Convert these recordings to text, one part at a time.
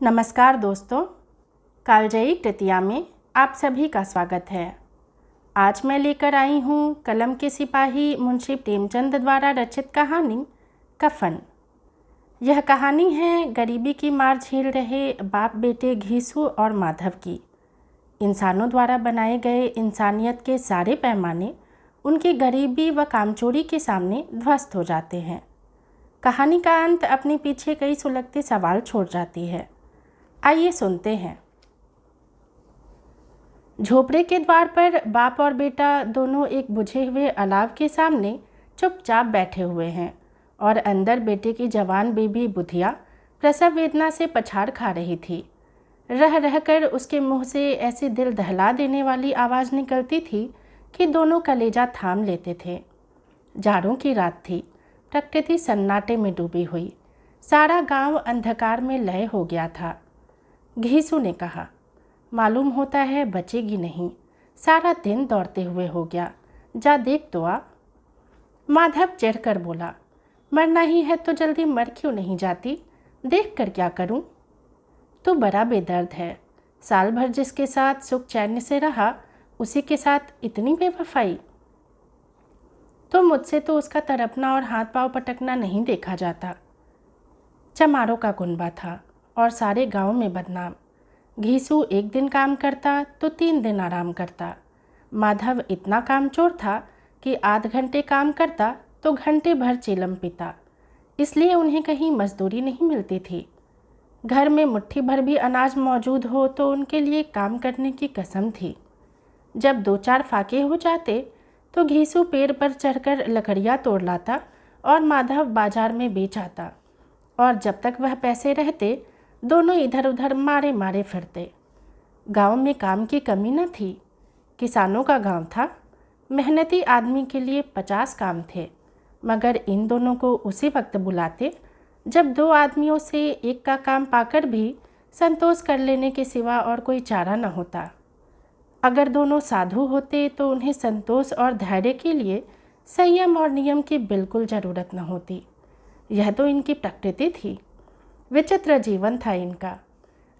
नमस्कार दोस्तों, कालजयी तृतीया में आप सभी का स्वागत है। आज मैं लेकर आई हूँ कलम के सिपाही मुंशी प्रेमचंद द्वारा रचित कहानी कफन। यह कहानी है गरीबी की मार झेल रहे बाप बेटे घीसू और माधव की। इंसानों द्वारा बनाए गए इंसानियत के सारे पैमाने उनकी गरीबी व कामचोरी के सामने ध्वस्त हो जाते हैं। कहानी का अंत अपने पीछे कई सुलगते सवाल छोड़ जाती है। आइए सुनते हैं। झोपड़े के द्वार पर बाप और बेटा दोनों एक बुझे हुए अलाव के सामने चुपचाप बैठे हुए हैं और अंदर बेटे की जवान बेबी बुधिया प्रसव वेदना से पछाड़ खा रही थी। रह रहकर उसके मुंह से ऐसी दिल दहला देने वाली आवाज़ निकलती थी कि दोनों कलेजा थाम लेते थे। जाड़ों की रात थी। प्रकृति सन्नाटे में डूबी हुई। सारा गांव अंधकार में लय हो गया था। घीसू ने कहा, मालूम होता है बचेगी नहीं। सारा दिन दौड़ते हुए हो गया, जा देख तो आ। माधव चिढ़कर बोला, मरना ही है तो जल्दी मर क्यों नहीं जाती? देख कर क्या करूं? तू बड़ा बेदर्द है। साल भर जिसके साथ सुख चैन से रहा, उसी के साथ इतनी बेवफाई। तो मुझसे तो उसका तड़पना और हाथ पांव पटकना नहीं देखा जाता। चमारों का कुनबा था और सारे गांव में बदनाम। घीसू एक दिन काम करता तो 3 दिन आराम करता। माधव इतना कामचोर था कि आध घंटे काम करता तो घंटे भर चीलम पीता। इसलिए उन्हें कहीं मजदूरी नहीं मिलती थी। घर में मुट्ठी भर भी अनाज मौजूद हो तो उनके लिए काम करने की कसम थी। जब 2-4 फाके हो जाते तो घीसू पेड़ पर चढ़कर लकड़ियाँ तोड़ लाता और माधव बाजार में बेच आता। और जब तक वह पैसे रहते दोनों इधर उधर मारे मारे फिरते। गांव में काम की कमी न थी। किसानों का गांव था। मेहनती आदमी के लिए 50 काम थे, मगर इन दोनों को उसी वक्त बुलाते जब 2 आदमियों से एक का काम पाकर भी संतोष कर लेने के सिवा और कोई चारा न होता। अगर दोनों साधु होते तो उन्हें संतोष और धैर्य के लिए संयम और नियम की बिल्कुल ज़रूरत न होती। यह तो इनकी प्रकृति थी। विचित्र जीवन था इनका।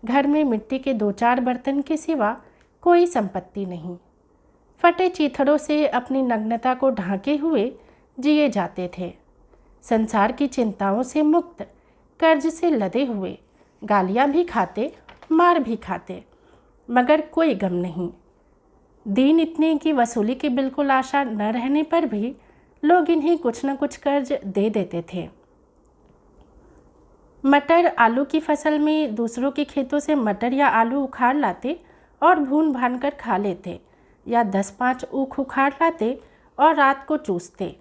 घर में मिट्टी के 2-4 बर्तन के सिवा कोई संपत्ति नहीं। फटे चीथड़ों से अपनी नग्नता को ढांके हुए जिए जाते थे। संसार की चिंताओं से मुक्त, कर्ज से लदे हुए, गालियां भी खाते, मार भी खाते, मगर कोई गम नहीं। दीन इतने की वसूली की बिल्कुल आशा न रहने पर भी लोग इन्हें कुछ न कुछ कर्ज दे देते थे। मटर आलू की फसल में दूसरों के खेतों से मटर या आलू उखाड़ लाते और भून भान कर खा लेते, या 10-5 ऊख उखाड़ लाते और रात को चूसते।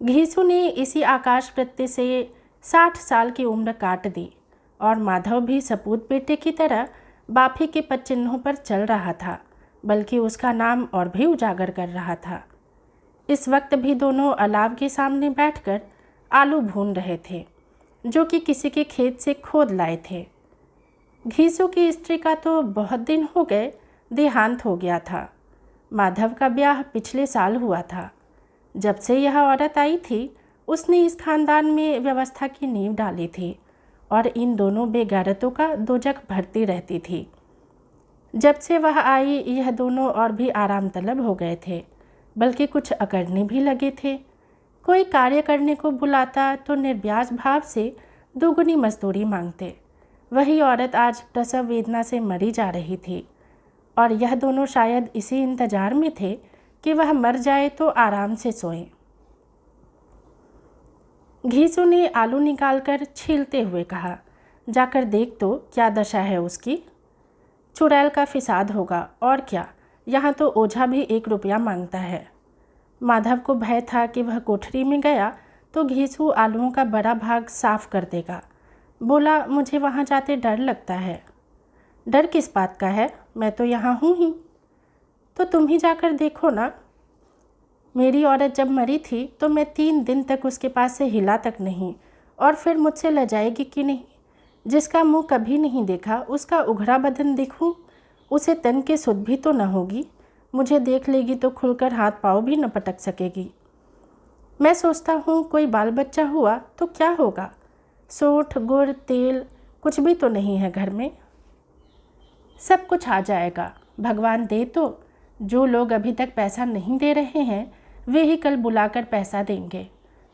घीसू ने इसी आकाश वृत्ति से 60 साल की उम्र काट दी और माधव भी सपूत बेटे की तरह बाफी के पदचिन्हों पर चल रहा था, बल्कि उसका नाम और भी उजागर कर रहा था। इस वक्त भी दोनों अलाव के सामने बैठकर आलू भून रहे थे, जो कि किसी के खेत से खोद लाए थे। घीसू की स्त्री का तो बहुत दिन हो गए देहांत हो गया था। माधव का ब्याह पिछले साल हुआ था। जब से यह औरत आई थी उसने इस खानदान में व्यवस्था की नींव डाली थी और इन दोनों बेगैरतों का दोजख भरती रहती थी। जब से वह आई यह दोनों और भी आराम तलब हो गए थे, बल्कि कुछ अकड़ने भी लगे थे। कोई कार्य करने को बुलाता तो निर्ब्याज भाव से दोगुनी मजदूरी मांगते। वही औरत आज प्रसव वेदना से मरी जा रही थी और यह दोनों शायद इसी इंतजार में थे कि वह मर जाए तो आराम से सोएं। घीसू ने आलू निकालकर छीलते हुए कहा, जाकर देख तो क्या दशा है उसकी। चुड़ैल का फिसाद होगा और क्या, यहाँ तो ओझा भी 1 रुपया मांगता है। माधव को भय था कि वह कोठरी में गया तो घीसू आलूओं का बड़ा भाग साफ कर देगा। बोला, मुझे वहाँ जाते डर लगता है। डर किस बात का है, मैं तो यहाँ हूँ ही। तो तुम ही जाकर देखो ना। मेरी औरत जब मरी थी तो मैं 3 दिन तक उसके पास से हिला तक नहीं, और फिर मुझसे ल जाएगी कि नहीं। जिसका मुँह कभी नहीं देखा उसका उघड़ा बदन देखूँ, उसे तन के सुध भी तो न होगी। मुझे देख लेगी तो खुलकर हाथ पाँव भी न पटक सकेगी। मैं सोचता हूँ कोई बाल बच्चा हुआ तो क्या होगा। सोंठ, गुड़, तेल, कुछ भी तो नहीं है घर में। सब कुछ आ जाएगा, भगवान दे तो। जो लोग अभी तक पैसा नहीं दे रहे हैं वे ही कल बुलाकर पैसा देंगे।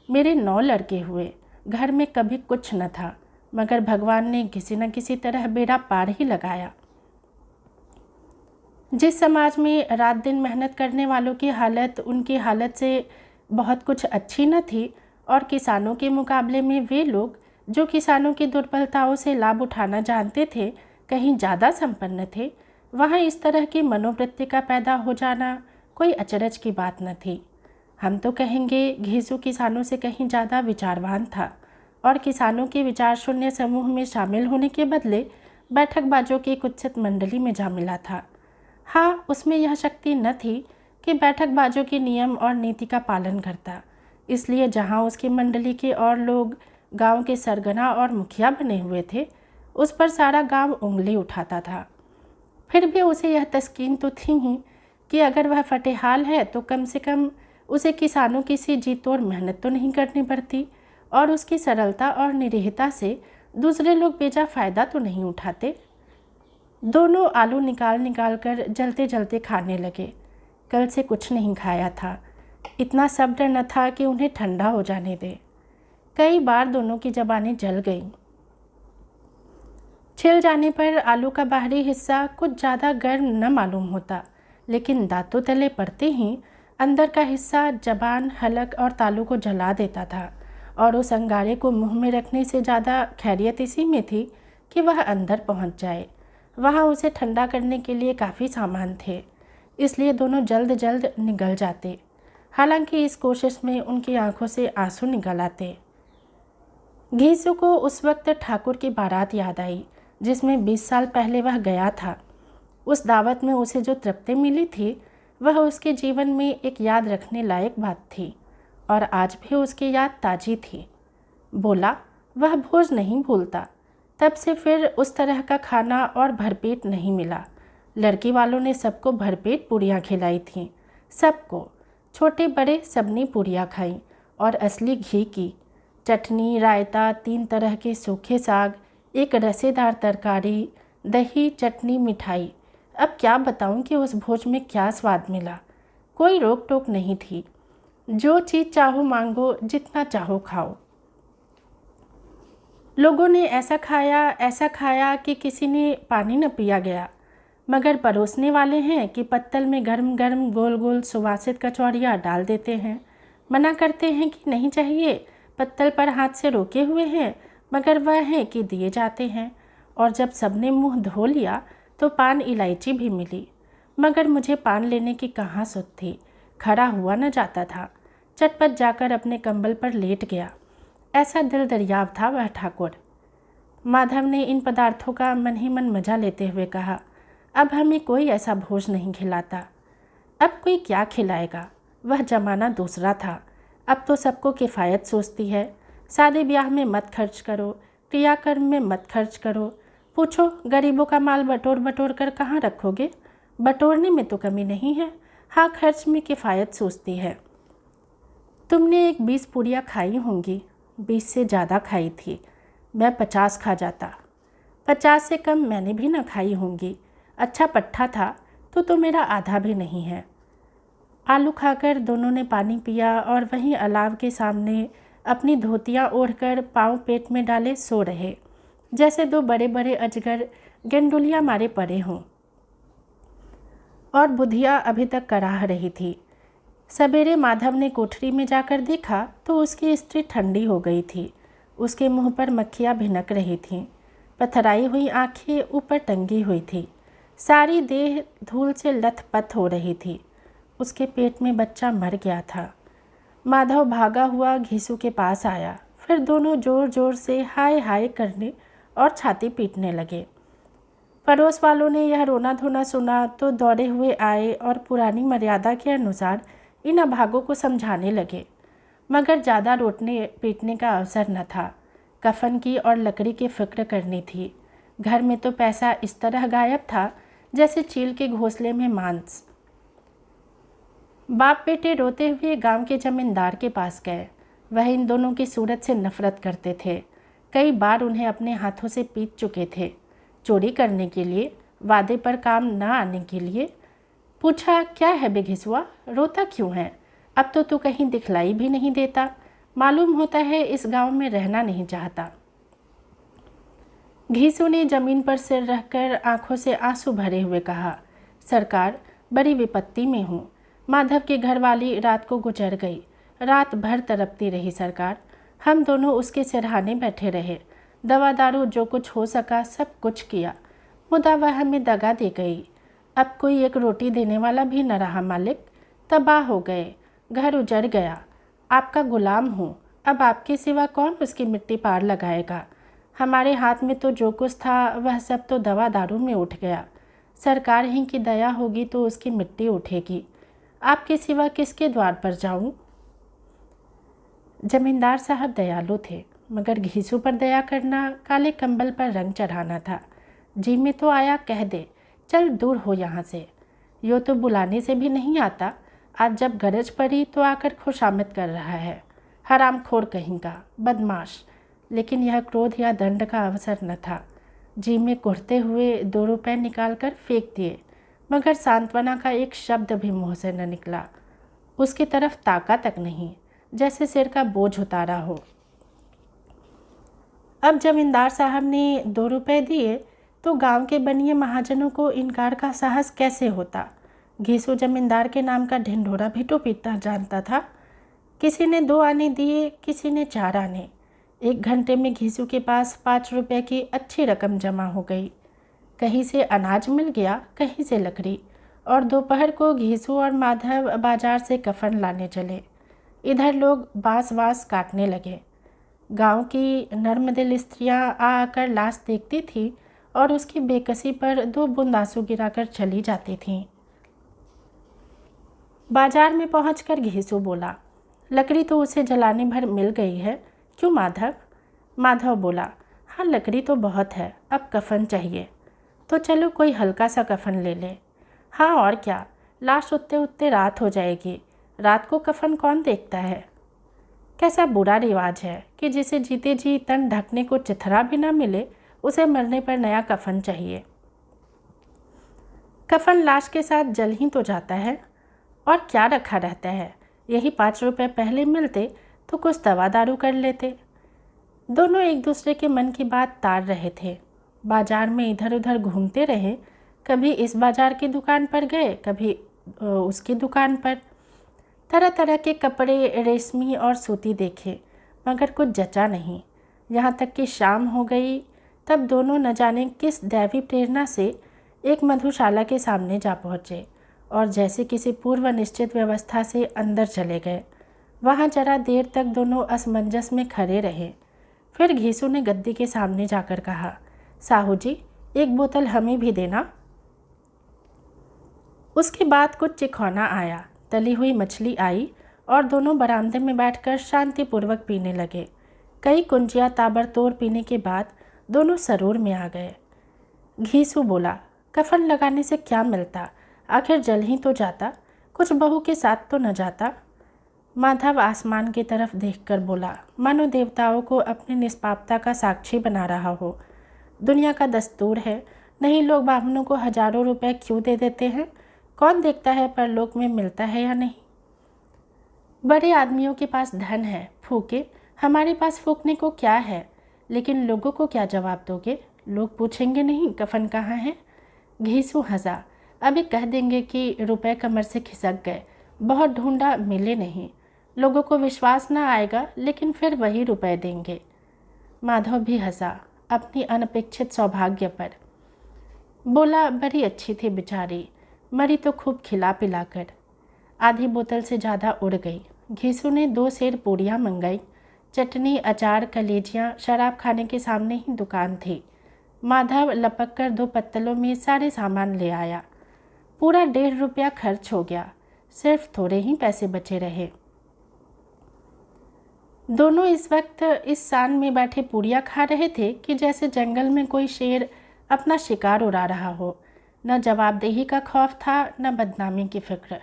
मेरे 9 लड़के हुए, घर में कभी कुछ न था, मगर भगवान ने किसी न किसी तरह बेड़ा पार ही लगाया। जिस समाज में रात दिन मेहनत करने वालों की हालत उनकी हालत से बहुत कुछ अच्छी न थी, और किसानों के मुकाबले में वे लोग जो किसानों की दुर्बलताओं से लाभ उठाना जानते थे कहीं ज़्यादा संपन्न थे, वहाँ इस तरह की मनोवृत्ति का पैदा हो जाना कोई अचरज की बात न थी। हम तो कहेंगे घीसू किसानों से कहीं ज़्यादा विचारवान था, और किसानों के विचार शून्य समूह में शामिल होने के बदले बैठकबाजों की कुत्सित मंडली में जा मिला था। हाँ, उसमें यह शक्ति न थी कि बैठकबाजों के नियम और नीति का पालन करता, इसलिए जहाँ उसकी मंडली के और लोग गांव के सरगना और मुखिया बने हुए थे, उस पर सारा गांव उंगली उठाता था। फिर भी उसे यह तस्कीन तो थी ही कि अगर वह फटेहाल है तो कम से कम उसे किसानों की सी जी तोड़ मेहनत तो नहीं करनी पड़ती, और उसकी सरलता और निरीहता से दूसरे लोग बेजा फ़ायदा तो नहीं उठाते। दोनों आलू निकाल निकाल कर जलते जलते खाने लगे। कल से कुछ नहीं खाया था, इतना सब्र न था कि उन्हें ठंडा हो जाने दे। कई बार दोनों की ज़बानें जल गईं। छिल जाने पर आलू का बाहरी हिस्सा कुछ ज़्यादा गर्म न मालूम होता, लेकिन दांतों तले पड़ते ही अंदर का हिस्सा जबान, हलक और तालू को जला देता था, और उस अंगारे को मुंह में रखने से ज़्यादा खैरियत इसी में थी कि वह अंदर पहुंच जाए। वहाँ उसे ठंडा करने के लिए काफ़ी सामान थे, इसलिए दोनों जल्द जल्द निगल जाते। हालांकि इस कोशिश में उनकी आंखों से आंसू निकल आते। घीसू को उस वक्त ठाकुर की बारात याद आई जिसमें 20 साल पहले वह गया था। उस दावत में उसे जो तृप्ति मिली थी वह उसके जीवन में एक याद रखने लायक बात थी, और आज भी उसकी याद ताज़ी थी। बोला, वह भोज नहीं भूलता। तब से फिर उस तरह का खाना और भरपेट नहीं मिला। लड़की वालों ने सबको भरपेट पूरियाँ खिलाई थीं, सबको, छोटे बड़े सबने पूरियाँ खाईं, और असली घी की चटनी, रायता, 3 तरह के सूखे साग, एक रसेदार तरकारी, दही, चटनी, मिठाई। अब क्या बताऊं कि उस भोज में क्या स्वाद मिला। कोई रोक टोक नहीं थी, जो चीज़ चाहो मांगो, जितना चाहो खाओ। लोगों ने ऐसा खाया कि किसी ने पानी न पिया गया, मगर परोसने वाले हैं कि पत्तल में गर्म गर्म गोल गोल सुवासित कचौड़ियाँ डाल देते हैं। मना करते हैं कि नहीं चाहिए, पत्तल पर हाथ से रोके हुए हैं, मगर वह है कि दिए जाते हैं। और जब सबने मुंह धो लिया तो पान इलायची भी मिली, मगर मुझे पान लेने की कहाँ सुध थी, खड़ा हुआ न जाता था। चटपट जाकर अपने कंबल पर लेट गया। ऐसा दिल दरियाव था वह ठाकुर। माधव ने इन पदार्थों का मन ही मन मजा लेते हुए कहा, अब हमें कोई ऐसा भोज नहीं खिलाता। अब कोई क्या खिलाएगा, वह जमाना दूसरा था। अब तो सबको किफ़ायत सोचती है। शादी ब्याह में मत खर्च करो, क्रियाकर्म में मत खर्च करो। पूछो, गरीबों का माल बटोर बटोर कर कहाँ रखोगे? बटोरने में तो कमी नहीं है, हाँ खर्च में किफ़ायत सोचती है। तुमने एक 20 पूरियाँ खाई होंगी, 20 से ज़्यादा खाई थी। मैं 50 खा जाता। 50 से कम मैंने भी न खाई होंगी। अच्छा पट्ठा था तो मेरा आधा भी नहीं है। आलू खाकर दोनों ने पानी पिया और वहीं अलाव के सामने अपनी धोतियाँ ओढ़कर पाँव पेट में डाले सो रहे, जैसे 2 बड़े बड़े अजगर गेंडुलियाँ मारे पड़े हों। और बुधिया अभी तक कराह रही थी। सवेरे माधव ने कोठरी में जाकर देखा तो उसकी स्त्री ठंडी हो गई थी। उसके मुंह पर मक्खियाँ भिनक रही थीं। पथराई हुई आंखें ऊपर टंगी हुई थी। सारी देह धूल से लथपथ हो रही थी। उसके पेट में बच्चा मर गया था। माधव भागा हुआ घीसू के पास आया। फिर दोनों जोर जोर से हाय हाय करने और छाती पीटने लगे। पड़ोस वालों ने यह रोना धोना सुना तो दौड़े हुए आए और पुरानी मर्यादा के अनुसार इन अभागों को समझाने लगे, मगर ज़्यादा रोटने पीटने का अवसर न था। कफन की और लकड़ी की फिक्र करनी थी। घर में तो पैसा इस तरह गायब था जैसे चील के घोंसले में मांस। बाप बेटे रोते हुए गांव के जमींदार के पास गए। वह इन दोनों की सूरत से नफरत करते थे। कई बार उन्हें अपने हाथों से पीट चुके थे, चोरी करने के लिए, वादे पर काम न आने के लिए। पूछा, क्या है बे घिसुआ, रोता क्यों है? अब तो तू कहीं दिखलाई भी नहीं देता, मालूम होता है इस गांव में रहना नहीं चाहता। घीसू ने जमीन पर सिर रखकर आंखों से आंसू भरे हुए कहा, सरकार, बड़ी विपत्ति में हूँ। माधव की घरवाली रात को गुजर गई। रात भर तड़पती रही सरकार। हम दोनों उसके सिरहाने बैठे रहे, दवा दारू जो कुछ हो सका सब कुछ किया, मुदा वह हमें दगा दे गई। अब कोई एक रोटी देने वाला भी न रहा मालिक, तबाह हो गए, घर उजड़ गया। आपका गुलाम हूँ, अब आपके सिवा कौन उसकी मिट्टी पार लगाएगा? हमारे हाथ में तो जो कुछ था वह सब तो दवा दारू में उठ गया। सरकार ही की दया होगी तो उसकी मिट्टी उठेगी। आपके सिवा किसके द्वार पर जाऊं? जमींदार साहब दयालु थे, मगर घीसू पर दया करना काले कंबल पर रंग चढ़ाना था। जी में तो आया कह दे, चल दूर हो यहाँ से। यो तो बुलाने से भी नहीं आता, आज जब गरज पड़ी तो आकर खुशामद कर रहा है। हरामखोर कहीं का, बदमाश। लेकिन यह क्रोध या दंड का अवसर न था। जी में कुढ़ते हुए 2 रुपए निकालकर फेंक दिए, मगर सांत्वना का एक शब्द भी मुंह से न निकला। उसकी तरफ ताका तक नहीं, जैसे सिर का बोझ उतारा हो। अब जमींदार साहब ने 2 रुपए दिए तो गांव के बनिए महाजनों को इनकार का साहस कैसे होता? घीसू जमींदार के नाम का ढिंढोरा भी तो पीटना जानता था। किसी ने 2 आने दिए, किसी ने 4 आने। 1 घंटे में घीसू के पास 5 रुपए की अच्छी रकम जमा हो गई। कहीं से अनाज मिल गया, कहीं से लकड़ी, और दोपहर को घीसू और माधव बाजार से कफन लाने चले। इधर लोग बांस वास काटने लगे। गांव की नर्मदिल स्त्रियां आकर लाश देखती थी और उसकी बेकसी पर 2 बूंद आंसू गिराकर चली जाती थीं। बाजार में पहुंचकर घीसू बोला, लकड़ी तो उसे जलाने भर मिल गई है, क्यों माधव? माधव बोला, हाँ लकड़ी तो बहुत है, अब कफन चाहिए। तो चलो कोई हल्का सा कफन ले ले। हाँ और क्या, लाश उठते उठते रात हो जाएगी, रात को कफन कौन देखता है? कैसा बुरा रिवाज है कि जिसे जीते जी तन ढकने को चिथरा भी ना मिले, उसे मरने पर नया कफन चाहिए। कफन लाश के साथ जल ही तो जाता है, और क्या रखा रहता है? यही 5 रुपए पहले मिलते तो कुछ दवा दारू कर लेते। दोनों एक दूसरे के मन की बात तार रहे थे। बाजार में इधर उधर घूमते रहे, कभी इस बाजार की दुकान पर गए, कभी उसकी दुकान पर। तरह तरह के कपड़े, रेशमी और सूती देखे, मगर कुछ जचा नहीं। यहाँ तक कि शाम हो गई, तब दोनों न जाने किस दैवी प्रेरणा से एक मधुशाला के सामने जा पहुँचे और जैसे किसी पूर्व निश्चित व्यवस्था से अंदर चले गए। वहाँ जरा देर तक दोनों असमंजस में खड़े रहे। फिर घीसू ने गद्दी के सामने जाकर कहा, साहू जी, एक बोतल हमें भी देना। उसके बाद कुछ चिखौना आया, तली हुई मछली आई और दोनों बरामदे में बैठकर शांतिपूर्वक पीने लगे। कई कुंजिया ताबड़तोड़ पीने के बाद दोनों सरूर में आ गए। घीसू बोला, कफन लगाने से क्या मिलता, आखिर जल ही तो जाता, कुछ बहू के साथ तो न जाता। माधव आसमान की तरफ देखकर बोला, मानो देवताओं को अपनी निष्पापता का साक्षी बना रहा हो। दुनिया का दस्तूर है, नहीं लोग ब्राह्मणों को हजारों रुपए क्यों दे देते हैं? कौन देखता है परलोक में मिलता है या नहीं? बड़े आदमियों के पास धन है, फूके, हमारे पास फूकने को क्या है? लेकिन लोगों को क्या जवाब दोगे? लोग पूछेंगे नहीं कफन कहाँ है? घीसू हंसा, अभी कह देंगे कि रुपए कमर से खिसक गए, बहुत ढूंढा मिले नहीं। लोगों को विश्वास ना आएगा, लेकिन फिर वही रुपए देंगे। माधव भी हंसा अपनी अनपेक्षित सौभाग्य पर। बोला, बड़ी अच्छी थी बेचारी, मरी तो खूब खिला पिलाकर। आधी बोतल से ज़्यादा उड़ गई। घीसू ने 2 सेर पूड़ियाँ मंगाई, चटनी, अचार, कलेजियाँ। शराब खाने के सामने ही दुकान थी। माधव लपक कर 2 पत्तलों में सारे सामान ले आया। पूरा 1.5 रुपया खर्च हो गया, सिर्फ थोड़े ही पैसे बचे रहे। दोनों इस वक्त इस सान में बैठे पूड़ियाँ खा रहे थे कि जैसे जंगल में कोई शेर अपना शिकार उड़ा रहा हो। न जवाबदेही का खौफ था, न बदनामी की फिक्र।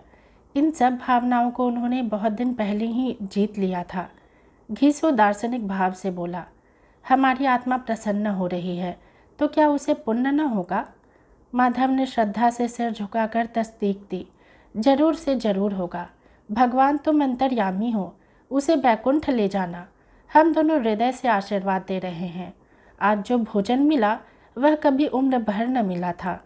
इन सब भावनाओं को उन्होंने बहुत दिन पहले ही जीत लिया था। घीसू दार्शनिक भाव से बोला, हमारी आत्मा प्रसन्न हो रही है, तो क्या उसे पुण्य न होगा? माधव ने श्रद्धा से सिर झुकाकर तस्दीक दी। जरूर से जरूर होगा। भगवान तुम अंतर्यामी हो, उसे बैकुंठ ले जाना। हम दोनों हृदय से आशीर्वाद दे रहे हैं। आज जो भोजन मिला वह कभी उम्र भर न मिला था।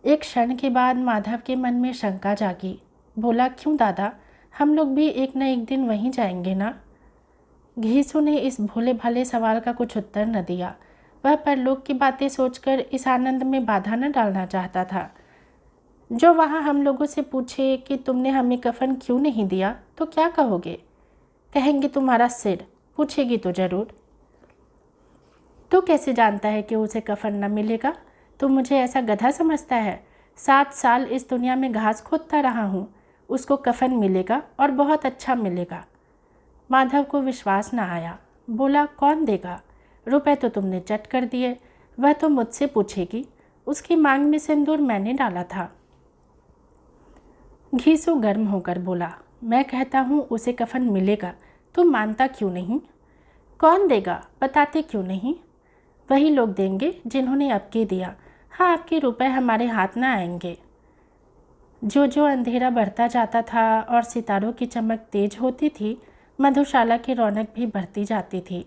एक क्षण के बाद माधव के मन में शंका जागी। बोला, क्यों दादा, हम लोग भी एक न एक दिन वहीं जाएंगे ना? घीसू ने इस भोले भाले सवाल का कुछ उत्तर न दिया। वह परलोक की बातें सोचकर इस आनंद में बाधा न डालना चाहता था। जो वहाँ हम लोगों से पूछे कि तुमने हमें कफन क्यों नहीं दिया, तो क्या कहोगे? कहेंगे तुम्हारा सिर। पूछेगी तो जरूर। तू कैसे जानता है कि उसे कफन न मिलेगा? तू मुझे ऐसा गधा समझता है? 7 साल इस दुनिया में घास खोदता रहा हूँ। उसको कफन मिलेगा और बहुत अच्छा मिलेगा। माधव को विश्वास न आया। बोला, कौन देगा? रुपए तो तुमने चट कर दिए। वह तो मुझसे पूछेगी। उसकी मांग में सिंदूर मैंने डाला था। घीसू गर्म होकर बोला, मैं कहता हूँ उसे कफन मिलेगा, तुम मानता क्यों नहीं? कौन देगा, बताते क्यों नहीं? वही लोग देंगे जिन्होंने अबकी दिया। हाँ, आपके रुपए हमारे हाथ न आएंगे। जो जो अंधेरा बढ़ता जाता था और सितारों की चमक तेज होती थी, मधुशाला की रौनक भी बढ़ती जाती थी।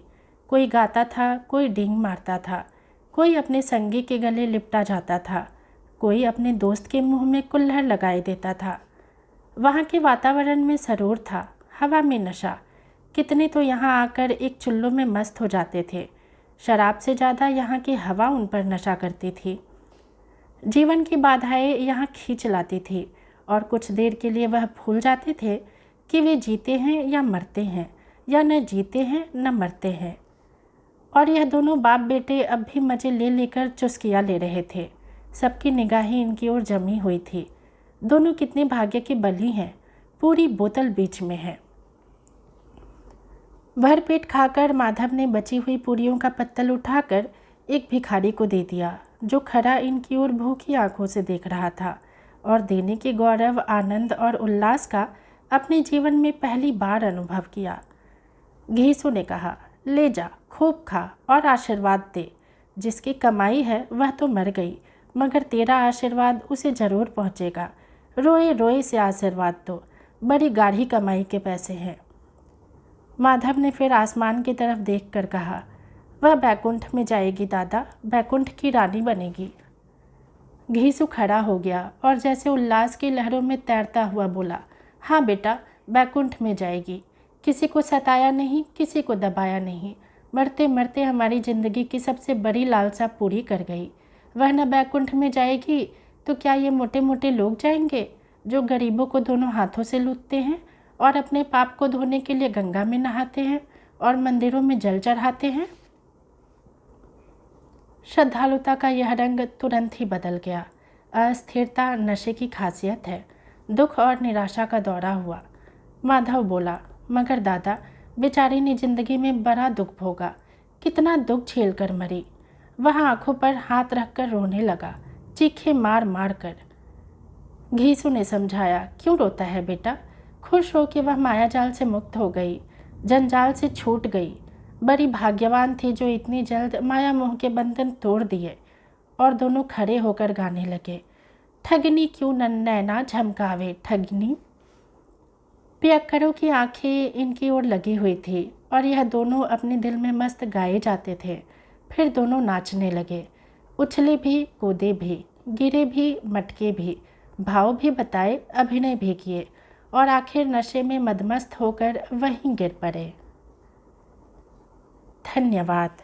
कोई गाता था, कोई डींग मारता था, कोई अपने संगी के गले लिपटा जाता था, कोई अपने दोस्त के मुंह में कुल्हड़ लगाए देता था। वहाँ के वातावरण में सरूर था, हवा में नशा। कितने तो यहाँ आकर एक चुल्लू में मस्त हो जाते थे। शराब से ज़्यादा यहाँ की हवा उन पर नशा करती थी। जीवन की बाधाएं यहाँ खींच लाती थी और कुछ देर के लिए वह भूल जाते थे कि वे जीते हैं या मरते हैं, या न जीते हैं न मरते हैं। और यह दोनों बाप बेटे अब भी मज़े ले लेकर चुस्कियाँ ले रहे थे। सबकी निगाहें इनकी ओर जमी हुई थी। दोनों कितने भाग्य के बली हैं। पूरी बोतल बीच में है। भरपेट खाकर माधव ने बची हुई पूरियों का पत्तल उठाकर एक भिखारी को दे दिया, जो खड़ा इनकी ओर भूखी आंखों से देख रहा था और देने के गौरव, आनंद और उल्लास का अपने जीवन में पहली बार अनुभव किया। घीसू ने कहा, ले जा, खूब खा और आशीर्वाद दे। जिसकी कमाई है वह तो मर गई, मगर तेरा आशीर्वाद उसे जरूर पहुँचेगा। रोए रोए से आशीर्वाद दो, बड़ी गाढ़ी कमाई के पैसे हैं। माधव ने फिर आसमान की तरफ देखकर कहा, वह बैकुंठ में जाएगी दादा, बैकुंठ की रानी बनेगी। घीसू खड़ा हो गया और जैसे उल्लास की लहरों में तैरता हुआ बोला, हाँ बेटा, बैकुंठ में जाएगी। किसी को सताया नहीं, किसी को दबाया नहीं। मरते मरते हमारी ज़िंदगी की सबसे बड़ी लालसा पूरी कर गई। वह न बैकुंठ में जाएगी तो क्या ये मोटे मोटे लोग जाएंगे, जो गरीबों को दोनों हाथों से लूटते हैं और अपने पाप को धोने के लिए गंगा में नहाते हैं और मंदिरों में जल चढ़ाते हैं? श्रद्धालुता का यह रंग तुरंत ही बदल गया। अस्थिरता नशे की खासियत है। दुख और निराशा का दौरा हुआ। माधव बोला, मगर दादा, बेचारी ने जिंदगी में बड़ा दुख भोगा। कितना दुख झेल कर मरी। वह आंखों पर हाथ रखकर रोने लगा, चीखे मार मार कर। घीसू ने समझाया, क्यों रोता है बेटा? खुश हो कि वह मायाजाल से मुक्त हो गई, जंजाल से छूट गई। बड़ी भाग्यवान थी जो इतनी जल्द माया मोह के बंधन तोड़ दिए। और दोनों खड़े होकर गाने लगे, ठगनी क्यों नैना झमकावे ठगनी। पियक्करों की आंखें इनकी ओर लगी हुई थी और यह दोनों अपने दिल में मस्त गाए जाते थे। फिर दोनों नाचने लगे, उछले भी, कूदे भी, गिरे भी, मटके भी, भाव भी बताए, अभिनय भी किए और आखिर नशे में मदमस्त होकर वहीं गिर पड़े। धन्यवाद।